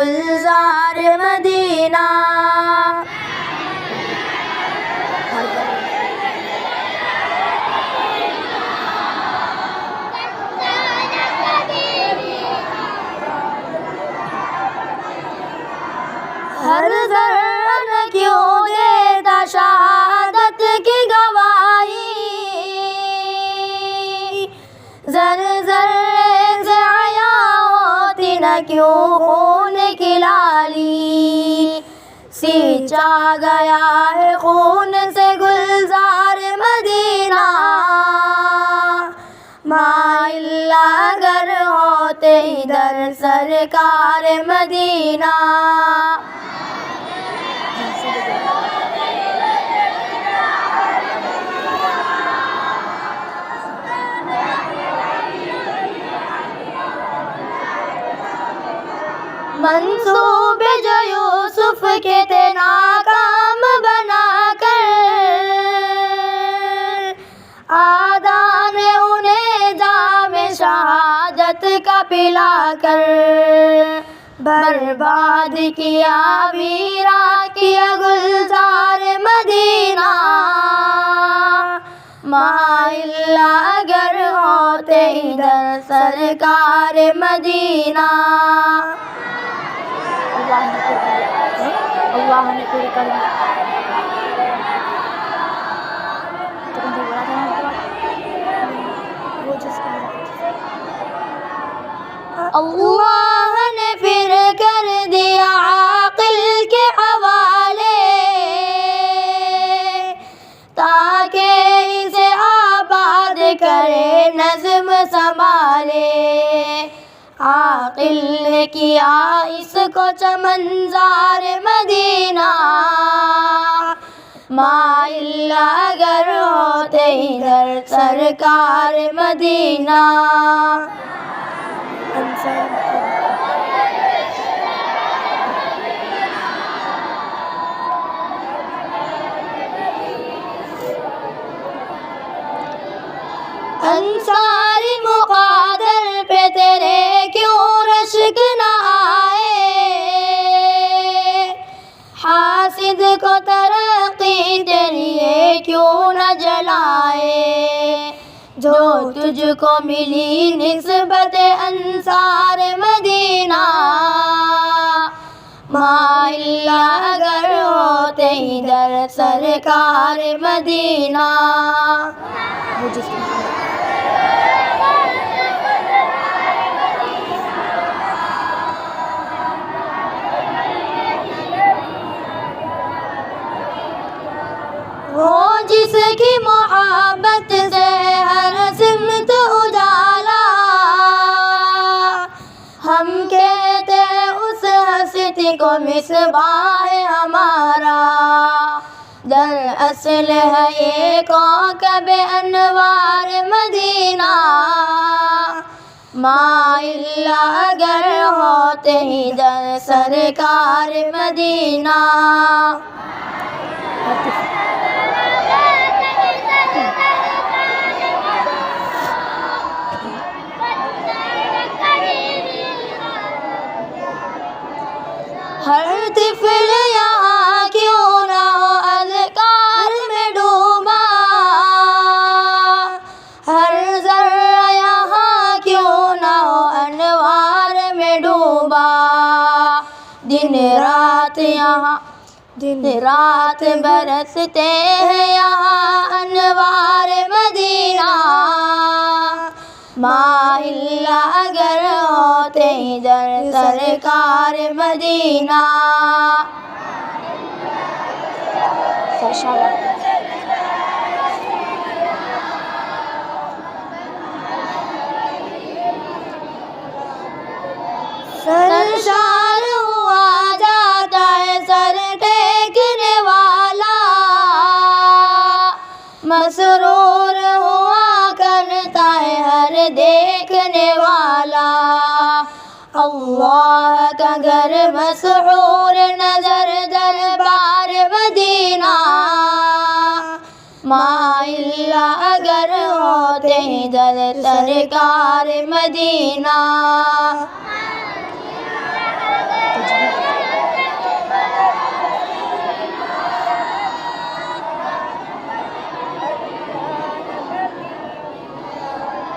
गुलजार Medina. हर ज़र्रा न क्यों देता शहादत की गवाही, ज़र्रे ज़र्रे से आया होती न क्यों खून की लाली। सींचा गया है खून से गुलजार मदीना, माइल्ला अगर होते इधर सरकार मदीना। मंसूबे जो यूसुफ के थे नाकाम बनाकर, आदा ने उन्हें जामे शहादत का पिलाकर बर्बाद किया, वीरा किया गुलजार मदीना। माइल्ला अगर होते इधर सरकार मदीना। अल्लाह ने पूरी कर दी। अल्लाह ने फिर कर दिया आकिल के हवाले, ताकि इसे आबाद करे नज़्म संभाले। आकिल ने किया इसको चमनज़ार मदीना, माइल्ला अगर होते इधर सरकार मदीना। अंसारी मुक़ादर पे तेरे क्यों रश्क न आए, हासिद को तरक्की तेरी क्यों न जलाए। जो तुझको मिली निस्बत अंसार मदीना, माइल्ला अगर होते इधर सरकार मदीना। वो जिसकी मोहब्बत से हर सिमत उजाला, हम कहते उस हस्ती को मिसबाह हमारा। दरअसल है ये कौकब अनवार मदीना, माइल्ला अगर होते इधर सरकार मदीना। हर तिफल यहाँ क्यों ना हो अज़कार में डूबा, हर ज़र्रा यहाँ क्यों ना हो अनवार में डूबा। दिन रात यहाँ दिन रात बरसते हैं यहाँ अनवार मदीना, माइल्ला अगर होते इधर सरकार मदीना। सरशार हुआ जाता है सर टेकने वाला, मसरूर हुआ करता है हर देखने वाला। अल्लाह का घर मसरूर नजर दरबार मदीना, माइल्ला अगर होते इधर सरकार मदीना।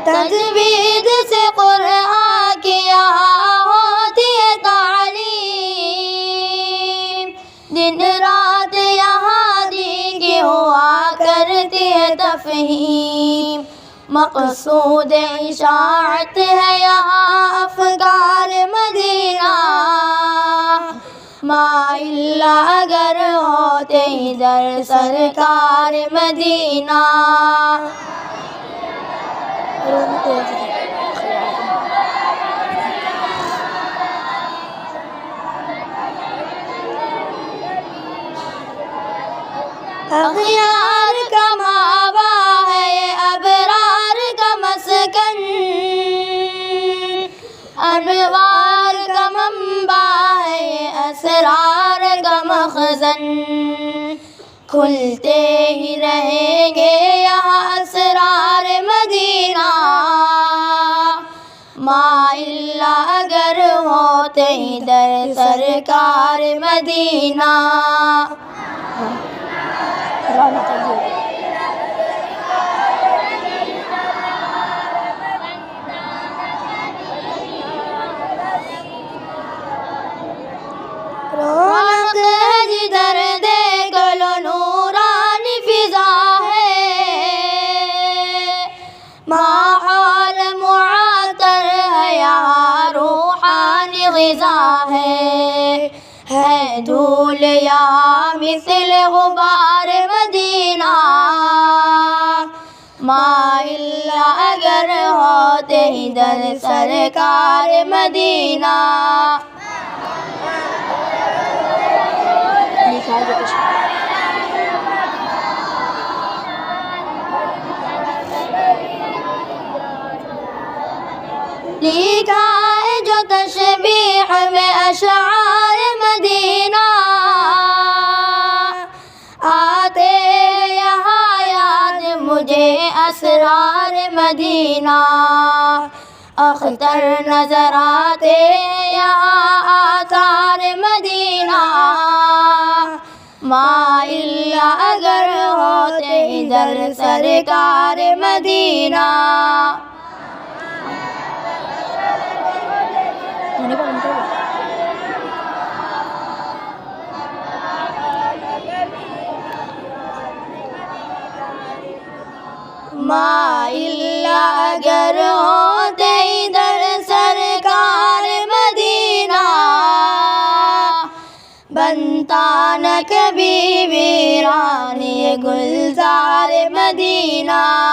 तजवीद से कुरान की यहाँ होती है तालीम, दिन रात यहाँ दी की हुआ करती है तफहीम। मक़सूद इशाअत है यहाँ अफ़गार मदीना, माइल्ला अगर होते इधर सरकार मदीना। अख़यार का मावा है ये अबरार का मस्कन, अनवार का मंबा है ये असरार का मखज़न। खुलते ही रहेंगे यहाँ असरार मदीना, माइल्ला अगर होते इधर सरकार मदीना। रौनक है जिधर देख लो नूरानी फिजा है, माहौल मुअत्तर है यहाँ रूहानी ग़िज़ा है धूल यहाँ मिसल गुबार मदीना, माइल्ला अगर होते इधर सरकार मदीना। लिखा है जो तशबीह में अशआर मदीना, आते यहाँ याद मुझे असरार मदीना। अख्तर नजर आते यहाँ आसार मदीना, माइल्ला अगर होते इधर सरकार मदीना। माइल्ला अगर होते इधर सरकार मदीना, बनता न कभी वीरान ये गुलजार मदीना।